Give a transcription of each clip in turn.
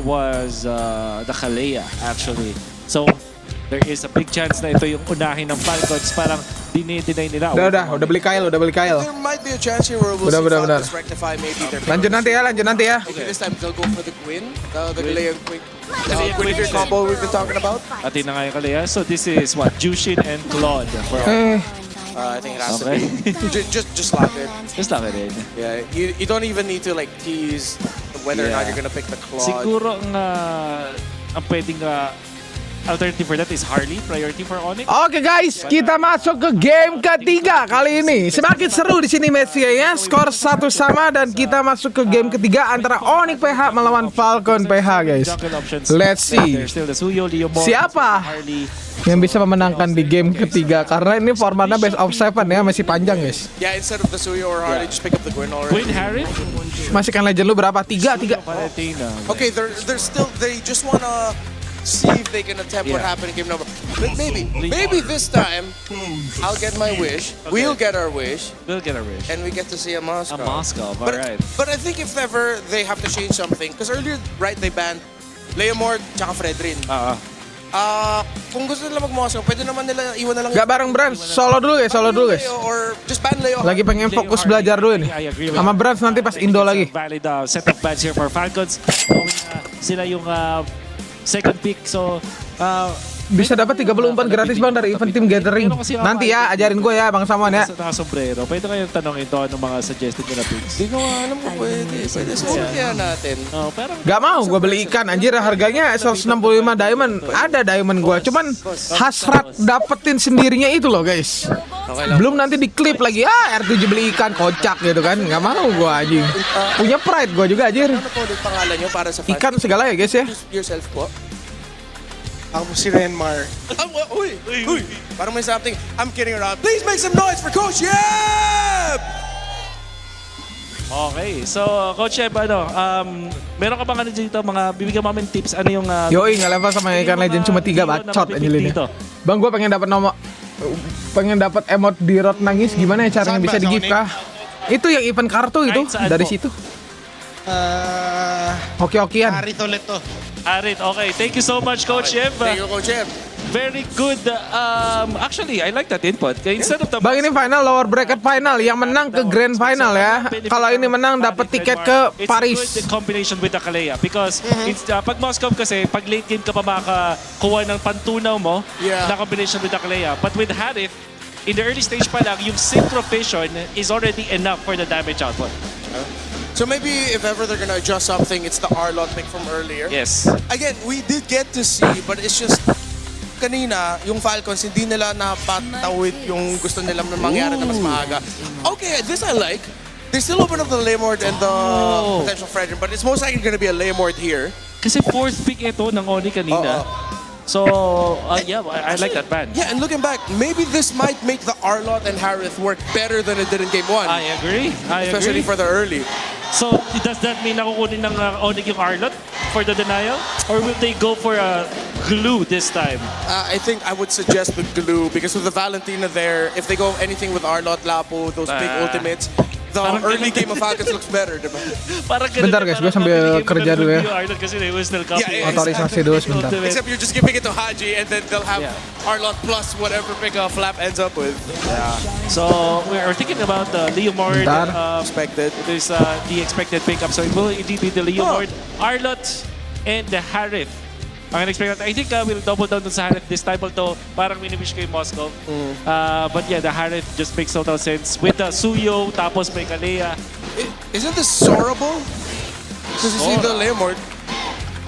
was the Kalea actually. So there is a big chance na ito yung unahin ng Falcons. Parang dinay nila. Udah beli Kyle. There might be a chance here where we'll see Benar. Falcons rectify maybe their Lanjut nanti ya. Maybe this time they'll go for the Gwyn, the Galea Quick combo we've been talking about. Atin na nga yung Kalea. So this is what? Jushin and Claude. I think it has Okay. to be. Just slap it. Just lang rin. Yeah, you don't even need to like tease whether or not you're gonna pick the Claude. Siguro ang pwedeng alternative for that is Harley, priority for Onyx. Oke guys, kita masuk ke game ketiga kali ini. Semakin seru di sini match-nya ya. Skor 1 sama dan kita masuk ke game ketiga antara Onyx PH melawan Falcon PH guys. Jungle options. Let's see. There's still the Suyo, Leomord, Siapa Harley. yang bisa memenangkan di game ketiga karena ini formatnya best of 7 ya, masih panjang guys. Yeah, instead of the Suyo or Harley, just pick up the Gwyn already. Queen Harry? Masih kan legend lu berapa? 3. Valentina. Okay, they're still, they just wanna see if they can attempt what happened in game number. But maybe this time I'll get my wish. We'll get our wish, We'll get a wish. and we get to see a Moscow. A Moscow, But, alright. but I think if ever they have to change something, because earlier, right, they banned Leomord tsaka Fredrin. Kung gusto nila mag-Moscow, pwede naman nila iwan na lang. Gak bareng Brans, solo dulu guys, Leo, or just ban Leo. Lagi pengen fokus belajar dulu nih. I agree with Sama that. Brans nanti pas I think Indo it's a lagi. Valid set of bans here for Falcons. Knowing sila yung second pick. So, Bisa dapat 34 gratis bang dari event team gathering. Nanti ya, ajarin gue ya Bang Samuan ya. sa sombrero. Pwede kayong tanongin to ng mga suggested nyo na picks. Hindi ko alam kung pwede. Pwede sulit kaya natin. Pero Gak mau gue beli ikan anjir, harganya 165 diamond. Ada diamond gue, cuman hasrat dapetin sendirinya itu loh guys. Belum nanti diklip lagi, R7 beli ikan kocak gitu kan. Gak mau gue anjing. Punya pride gue juga anjir. Ano po ulit pangalan nyo para sa Ikan segala ya guys ya. yourself po? Ako si Renmar. Uy! Parang may something. I'm kidding around. Please make some noise for Coach Yeb! okay. So, Coach Eb, meron ka bang dito, mga bibigyan mo namin tips? Ano yung... Yoi, nggak level sama ikan legend cuma 3 bacot anjir ini. Bang gue pengen dapat nomor, pengen dapat emot di rot nangis, gimana ya caranya Saan bisa ba? di Sa gift Onyx? kah? Itu yang event kartu itu Saan dari po? situ. Oke-okean. Arit ulit to. Arit, okay. Thank you so much, Coach Eb. Thank you, Coach Yeb. Very good. Actually, I like that input. Instead of the... Bang ini final lower bracket final, yang menang ke grand final ya. Kalau ini menang dapat tiket ke Paris. It's a good combination with the Kalea because it's, pag Moscow kasi, pag late game ka pa makakuha ng pantunaw mo na combination with the Kalea. But with Harith, in the early stage pa lang, yung Synchro Vision is already enough for the damage output. So maybe if ever they're gonna adjust something, it's the Arlot pick from earlier. Yes. Again, we did get to see, but it's just kanina, yung Falcons, hindi nila napatawid yung gusto nila mangyari na mas maaga. Okay, this I like. They still open up the Leomord and the potential Fredrin, but it's most likely gonna be a Leomord here. Kasi fourth pick ito ng Oni kanina. So, yeah, I like that ban. Yeah, and looking back, maybe this might make the Arlot and Harith work better than it did in Game 1. I agree. Especially for the early. So, does that mean nakukunin ng Onyx yung Arlot for the denial? Or will they go for a glue this time? I think I would suggest the glue because with the Valentina there, if they go anything with Arlot, Lapo, those big ultimates, the early game of Falcons looks better, diba? Parang Bentar, guys, gue sambil kerja dulu ya. Arlot kasi they will still copy. Yeah, Otorisasi dulu sebentar. Except you're just giving it to Haji and then they'll have Arlot plus whatever pick Flap ends up with. So, we're thinking about the Leomord. Bentar. Expected. It is the expected pickup. So, it will indeed be the Leomord, Arlot, and the Harith. Ang expect natin. I think we'll double down dun sa Harith this time. Although, parang miniwish ko yung Moscow. But yeah, the Harith just makes total sense. With the Suyo, tapos may Kalea. Isn't this sorrowful? Because you see the Leomord.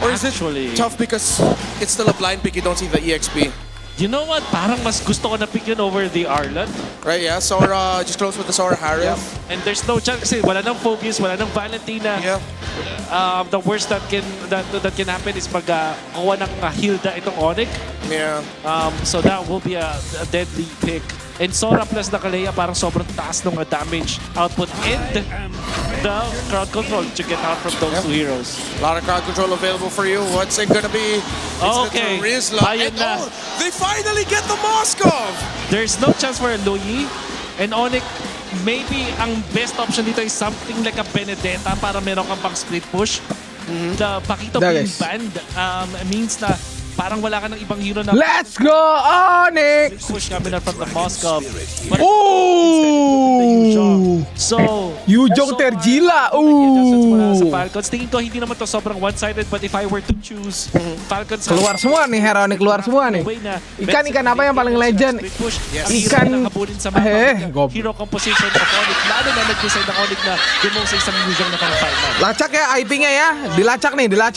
Or is Actually. it tough because it's still a blind pick, you don't see the EXP? You know what? Parang mas gusto ko na pick yun over the Arlot. Right, yeah. Sora, just close with the Sora Harith. And there's no chance kasi wala nang focus, wala nang Valentina. Yeah. The worst that can happen is pag kuha ng Hilda itong Onyx. Yeah. So that will be a deadly pick. And Sora plus the Kalea parang sobrang taas ng damage output and the crowd control to get out from those two heroes. A lot of crowd control available for you. What's it gonna be? It's Okay. the Rizla. Ayun And, na. they finally get the Moskov! There's no chance for a Luyi and Onyx. Maybe ang best option dito is something like a Benedetta para meron kang pang split push the Pakito Da, being guys. banned means na parang wala ka ng ibang hero na Let's go, Onyx! push kami na from the Moscow. But Ooh! so, Yujong Terjila. adjustments mula sa Ooh! Falcons. Tingin ko hindi naman to sobrang one-sided, but if I were to choose, Falcons Keluar semua nih, hero nih keluar semua nih. Ikan apa yang paling legend? Ikan- gob- hero composition of Onyx. Lalo na nag-design ng Onyx na dumong sa isang Yuzhong na parang 5-9. Lacak ya IP-nya ya. Dilacak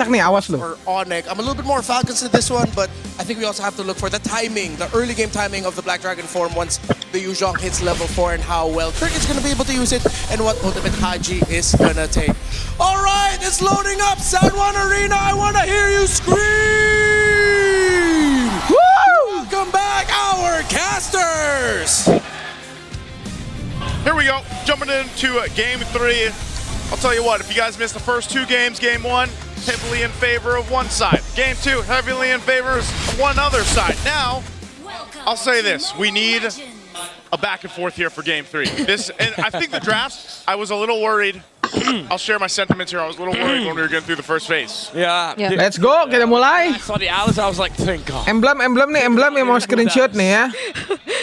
nih, awas lu. For Onyx, I'm a little bit more Falcons in this one, but I think we also have to look for the timing, the early game timing of the Black Dragon form once the Yuzhong hits level 4 and how well Kirk is going to be able to use it and what Ultimate Haji is going to take. All right, it's loading up, San Juan Arena. I want to hear you scream! Woo! Welcome back, our casters! Here we go, jumping into game 3. I'll tell you what, if you guys missed the first 2 games, game 1, heavily in favor of one side. Game 2, heavily in favor of one other side. Now, I'll say this, we need a back and forth here for game 3. And I think the draft, I was a little worried. I'll share my sentiments here. I was a little worried when we were getting through the first phase. Yeah. Let's go, kita mulai. I saw the Alice, I was like, thank God. Emblem yang mau screenshot nih ya.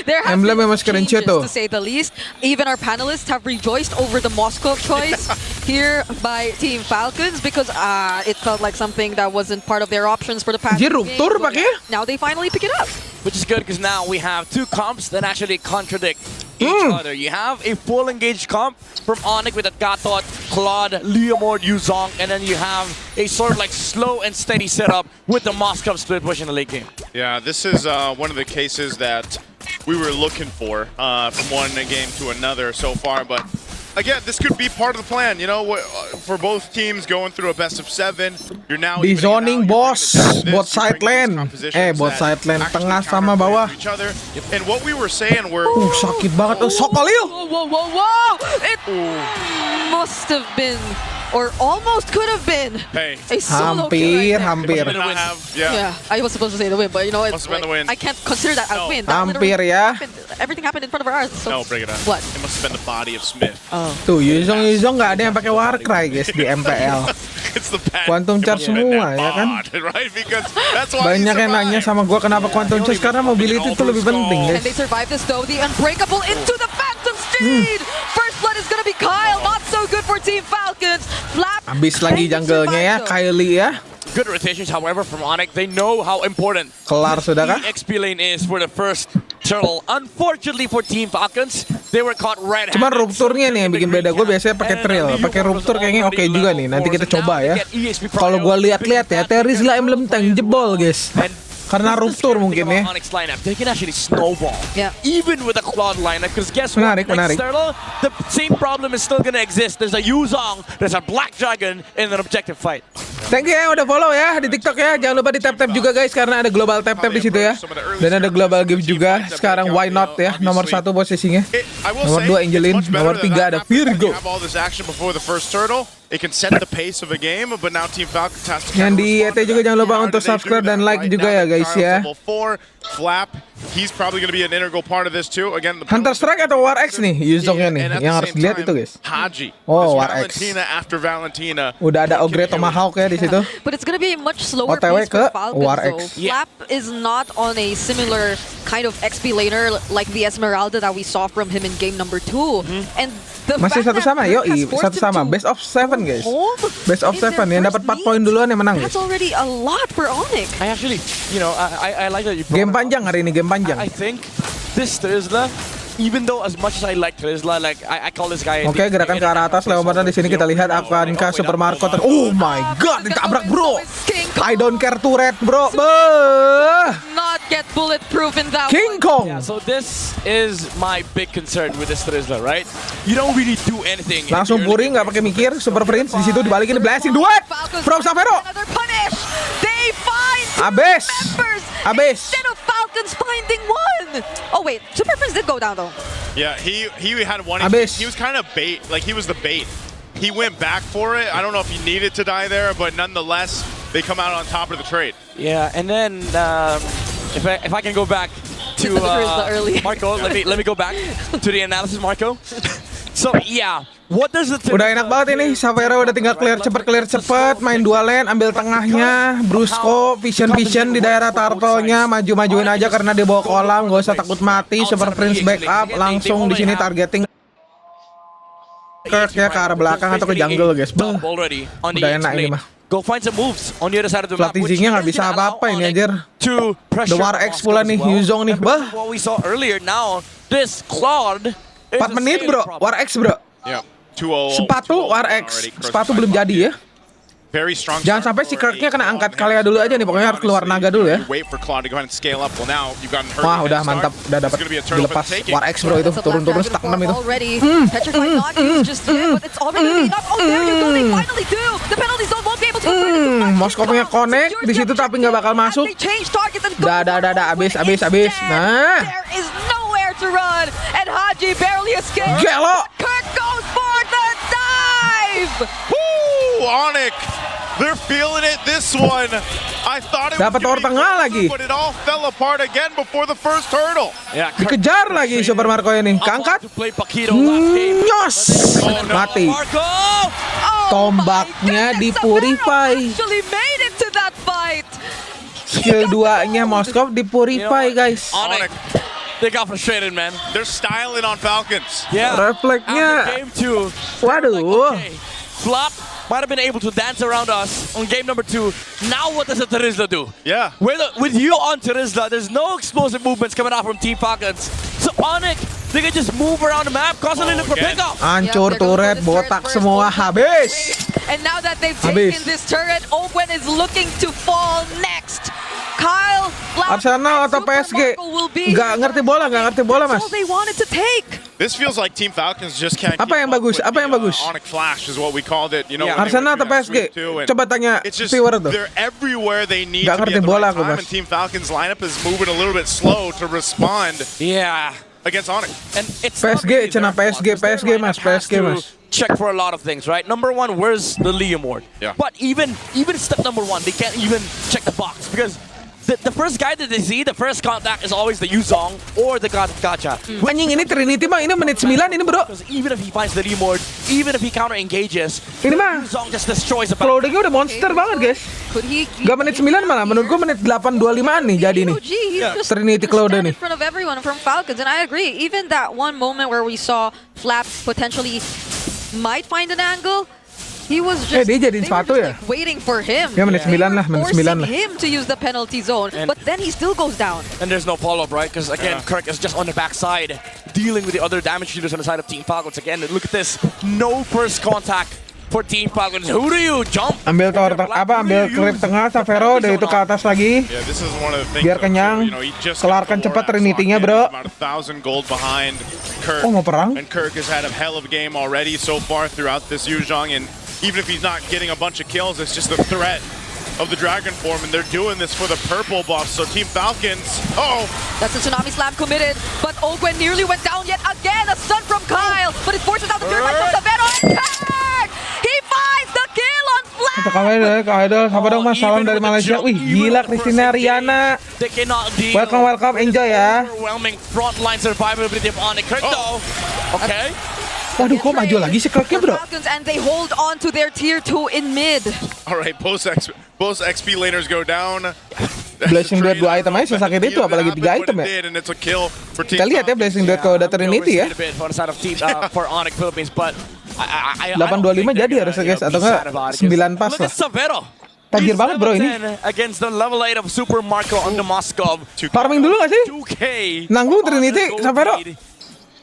There have Emblem been yang mau screenshot changes, tuh. to say the least. Even our panelists have rejoiced over the Moscow choice here by Team Falcons because it felt like something that wasn't part of their options for the past Anjir, few ruptur games, but pakai? now they finally pick it up. Which is good because now we have 2 comps that actually contradict each other. You have a full engaged comp from Onyx with Gatot, Claude, Leomord, Yuzong, and then you have a sort of like slow and steady setup with the Moscow split push in the late game. Yeah, this is one of the cases that we were looking for from one game to another so far. But again, this could be part of the plan. You know, for both teams going through a best of 7, you're now Di evening it out, zoning, you're bos. bringing it down to Bot this, you're side bringing lane. these compositions Bot that side lane actually tengah sama counterplay bawah. to each other. And what we were saying were Sakit banget. Sokolil. Whoa! It must have been, or almost could have been, Hey. a solo kill right Hampir, there. hampir. did not have, Yeah, I was supposed to say the win, but you know, it's Must have been the win. I can't consider that a No. win. That Hampir literally ya. happened. Everything happened in front of our eyes. So No, bring it on. What? It must have been the body of Smith. Tuh, Yuzong nggak ada yang pakai Warcry guys di MPL. It's the bad. Quantum it Charge must have been semua, that ya kan? bod, right? Because that's why Banyak he yang nanya survived. sama gua kenapa Quantum Charge karena mobility itu lebih penting Can guys. they survive this though? The Unbreakable into the Phantom Steed! First blood is gonna be Kyle. Not so good for Team Falcons. Flap. Habis lagi can jungle-nya ya, survive, though. Kylie ya. Good rotations, however, from Onyx. They know how important Kelar sudah kah? the XP lane is for the first turtle. Unfortunately for Team Falcons, they were caught red-handed. Cuman rupturnya nih yang bikin beda. Gue biasanya pakai trail, pakai ruptur kayaknya oke juga nih. Nanti kita coba ya. Kalau gue lihat-lihat ya, Terizla Emblem Tank jebol guys. Karena ruptur mungkin ya. Onyx lineup, they can actually snowball. Yeah. Even with a Claude lineup, because guess Menarik, what? menarik. Next turtle, the same problem is still gonna exist. There's a Yuzong, there's a Black Dragon in an objective fight. Thank you ya udah follow ya di TikTok ya. Jangan lupa di tap-tap juga guys karena ada global tap-tap di situ ya. Dan ada global game juga. Sekarang why not ya, nomor 1 posisinya. I will Nomor say, 2 Angelin, it's much better nomor than 3 ada that. After Virgo. you have all this action before the first turtle, it can set the pace of a game, but now Team Falcons has to Yang di counter-respond ET juga to that. jangan lupa How untuk do they do subscribe that? dan like Right juga now, ya guys Kyle's ya. level 4, Flap, he's probably going to be an integral part of this too. Again, the Hunter Strike atau War X nih, Yuzongnya nih, And at yang the harus same dilihat time, itu guys. Haji. Oh, This War X. Valentina after Valentina. Udah ada Ogre Tomahawk ya di situ. But it's gonna be a much slower OTW pace for ke Falcons War though. X. Flap is not on a similar kind of XP laner like the Esmeralda that we saw from him in game number 2. And the Masih fact satu that sama, Kirk yoi, has forced satu him sama. to Best of 7 guys. hold Best of in their 7 yang dapat 4 first poin duluan yang menang That's guys. already a lot for Onyx. I actually, you know, I like that you brought Game it up. panjang hari ini, game panjang. I think this Terizla, even though as much as I like Terizla, like I call this guy. Oke, gerakan ke arah atas Leomardan di sini kita lihat akankah Super Marco oh my god, ditabrak bro. I don't care turret bro. Beuh. Not get bulletproof in that King one. Kong. Yeah, so this is my big concern with this Terizla, right? You don't really do anything. Langsung Puri nggak pakai mikir, Super Prince di situ dibalikin blessing duet Falcons from Savero. Another punish. They find two Abis. members Abis. instead of Falcons finding one. Oh wait, Super Prince did go down though. Yeah, he had one. Abis. He was kind of bait. Like he was the bait. He went back for it. I don't know if he needed to die there, but nonetheless, they come out on top of the trade. Yeah, and then if I can go back to Terizla early. Marco, let me go back to the analysis, Marco. So yeah, what does the Udah enak banget ini, Xavero udah tinggal clear cepet, main 2 lane, ambil tengahnya, Brusco, vision di daerah turtle-nya, maju-majuin aja karena dia bawa kolam, gak usah takut mati, Super Prince backup, langsung di sini targeting Kirk ya ke arah belakang atau ke jungle guys. Beuh, udah enak ini mah. Go find some moves on the other side of the map. Flatizingnya nggak bisa apa-apa ini anjir. The War X pula nih, Yuzong nih, bah. What we saw earlier now, this Claude 4 menit bro, War X bro. Yeah. 2-0. Sepatu War X, sepatu belum jadi ya. Very strong. Jangan sampai si Kirk-nya kena angkat Kalia dulu aja nih, pokoknya harus keluar naga dulu ya. Wait for Claude to go ahead and scale up. Well, now you've gotten hurt. Wah udah mantap, udah dapat dilepas War X bro itu, turun-turun stuck 6 itu. Petrified not used just yet, but it's already gonna be enough. Oh, there you go, they finally do. The penalty zone won't be able to convert it to much. Moskov punya connect di situ tapi nggak bakal masuk. And they change targets and go Dah, abis. instead. Nah, There is nowhere to run, and Haji barely escapes. gelo. Kirk goes for the dive. Woo! Onyx. They're feeling it this one. I thought it was Dapat gonna tower be tengah closer, lagi. but it all fell apart again before the first hurdle. Yeah, Kirk Dikejar lagi Super Marco ini, keangkat. to play Paquito last game. Nyos, mati. Marco! Oh Tombaknya my di goodness, purify. Xavero actually made it to that fight. Skill 2-nya Moskov di purify guys. Onyx, they got frustrated, man. They're styling on Falcons. Yeah. Refleksnya, After game 2, waduh. okay, Flop might have been able to dance around us on game number 2. Now what does the Terizla do? Yeah. With you on Terizla, there's no explosive movements coming out from Team Falcons. So Onyx, they can just move around the map, constantly look for again. pickup. Hancur turret, botak semua, habis. And now that they've Habis. taken this turret, Ogwen is looking to fall next. Kyle, Flower, Arsenal and atau Super PSG? Marco will be Nggak ngerti bola That's mas. all they wanted to take. This feels like Team Falcons just can't. Apa keep yang up bagus? with Apa the, yang bagus? Onyx Flash is what we called it. You know. Yeah. when they Arsenal went atau through that PSG? sweep too, and Coba tanya It's just viewer tuh. they're everywhere they need Nggak to be ngerti at the bola right aku, time, Mas. and Team Falcons lineup is moving a little bit slow to respond Yeah. against Onyx. And it's PSG, not really cina their fault, PSG, 'cause their PSG, lineup mas, has PSG, to mas. check for a lot of things, right? Number one, where's the Leomord? Yeah. But even step number one, they can't even check the box because the first guy that they see, the first contact is always the Yuzong or the Gacha. Anjing ini Trinity mah ini menit 9 ini bro. Because even if he finds the Leomord, even if he counter engages, Ini mah Yuzong just destroys the battle. loadingnya udah monster banget guys. Could he? Gak menit 9 malah, menurut gua menit 8.25an nih jadi nih. EOG, he's just Trinity gonna Cloud stand ini. in front of everyone from Falcons, and I agree. Even that one moment where we saw Flap potentially might find an angle, he was just, dia jadiin they were sepatu just, ya? like, waiting for him. Ya, menit They 9 were lah, menit forcing 9 lah. him to use the penalty zone, And- but then he still goes down. And there's no follow-up, right? Because again, Kirk is just on the backside, dealing with the other damage dealers on the side of Team Falcons. Again, look at this. No first contact for Team Falcons. Who do you jump? Ambil tower ambil klip tengah Xavero, dari itu ke atas lagi. Yeah, this is one of the things. Biar kenyang. You know, he just Kelarkan got the cepat Lorax Trinity-nya, locked in. bro. He's about 1,000 gold behind Kirk. Oh, mau perang? And Kirk has had a hell of a game already so far throughout this Yuzhong, and even if he's not getting a bunch of kills, it's just the threat of the Dragon Form, and they're doing this for the purple buff. So Team Falcons, That's a Tsunami Slam committed, but Ogwen nearly went down yet again. A stun from Kyle, but it forces out the third life from Xavero, and Kirk! He finds the kill on Flap! Itu Kak Sabar dong mas, salam Even dari with the Malaysia. jump, Wih even gila with the Christina first Riana. They cannot deal. Welcome, enjoy ya. Overwhelming frontline survivability of Onyx. Kirk though. Okay. Waduh kok maju lagi sih Kirk-nya bro. Falcons, and they hold on to their tier 2 in mid. all right, both XP laners go down. Blessing Duet 2 item aja sesakit itu, apalagi 3 item ya. And it's a kill for Team Kita lihat ya Blessing Duet kalau udah Trinity ya. For the side of team, for Onyx Philippines, but I 8.25 jadi harusnya guys, atau enggak 9 pas Look lah. at Xavero. Tajir banget bro ini. Against the level 8 of Super Marco on the Moskov. Farming dulu gak sih? 2K. Nanggung Trinity, Xavero.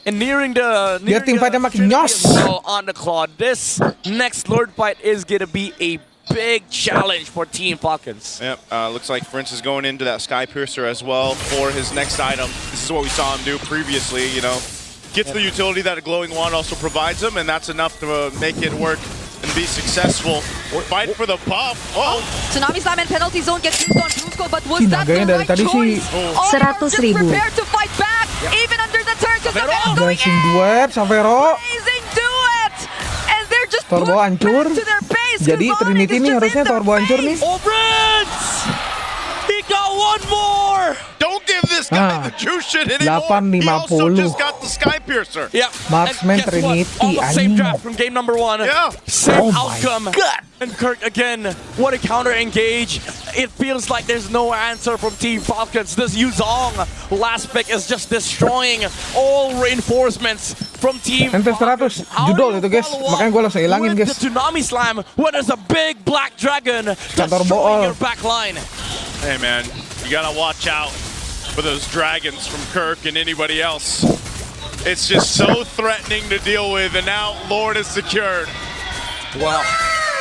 And nearing the Biar team fight-nya makin nyos. on the Claude. This next Lord fight is gonna be a big challenge for Team Falcons. Yep, looks like Prince is going into that Sky Piercer as well for his next item. This is what we saw him do previously, you know. Gets the utility that a glowing wand also provides him, and that's enough to make it work and be successful. Fight for the buff. Oh, Tsunami Slam and penalty zone gets used on Brusco, but was Ih, that the naganya dari right tadi sih. choice? Oh, 100.000. just prepared to fight back, even under the turn, because Xavero's going Blessing in. Duet, Xavero. Amazing duet! And they're just Turbo pushed hancur. back to their base. Jadi Onyx Trinity is nih just harusnya in the turbo hancur nih. face. Oh, Prince! He got one more! Don't give this guy the juice shit anymore. 8.50. He also just got the Sky Piercer. Yep. Marksman And guess what? Trinity, Almost same anjing. draft from game number 1. Yeah. Same Oh my outcome. And Kirk again, what a counter engage. It feels like there's no answer from Team Falcons. This Yuzong last pick is just destroying all reinforcements from Team Enter 100 Falcons. How judul do you itu, guys. follow up Makanya gue langsung hilangin, with guys. the Tsunami Slam where there's a big black dragon Kantor destroying bool. your back line. Hey man, you gotta watch out for those dragons from Kirk and anybody else. It's just so threatening to deal with, and now Lord is secured. Wow.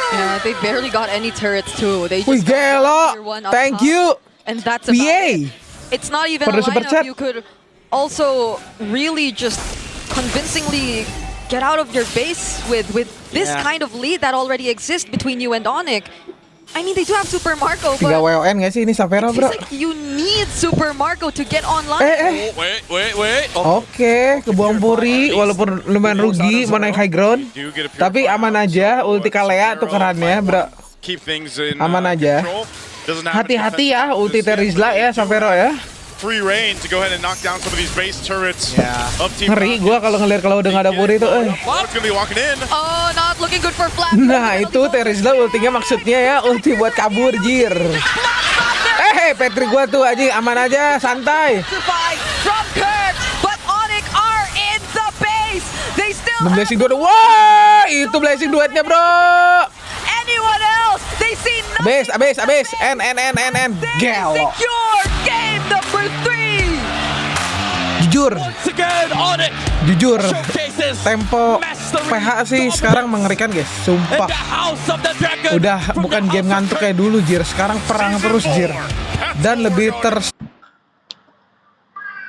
Yeah, they barely got any turrets too. They Wih just got gelo. tier 1 up Thank top, you. and that's about PA. it. It's not even a For the super chat. lineup you could also really just convincingly get out of your base with this Yeah. kind of lead that already exists between you and Onyx. I mean, they do have Super Marco, 3 but WON gak sih ini Savera, it's bro? like you need Super Marco to get online. Eh. Oh, wait. Oh. Oke, kebuang puri walaupun lumayan rugi mau naik high ground. Do get a pure Tapi aman aja ulti Kalea tukerannya, bro. Keep things in Aman aja. control. Doesn't have Hati-hati ya ulti Terizla ya Savero ya. free reign to go ahead and knock down some of these base turrets of Team Ngeri gua kalau ngeliat kalau udah gak ada puri tuh. What's gonna be walking in? Oh, not looking good for Flash. Nah itu Terizla ultinya maksudnya ya ulti buat kabur jir. Patrick gua tuh aja aman aja santai. From Kirk, but Onyx are in the base. They still The have blessing duet. Wah, itu blessing duetnya, bro. anyone else. They see nothing. Abis. N. Gelo. Secure game number 3. Jujur, Once again, Onyx jujur. showcases Tempo mastery PH sih sekarang mengerikan, guys. in Sumpah. the House of the Dragon. Udah From bukan the game House of ngantuk kayak dulu, jir. Sekarang perang terus, jir. Dan lebih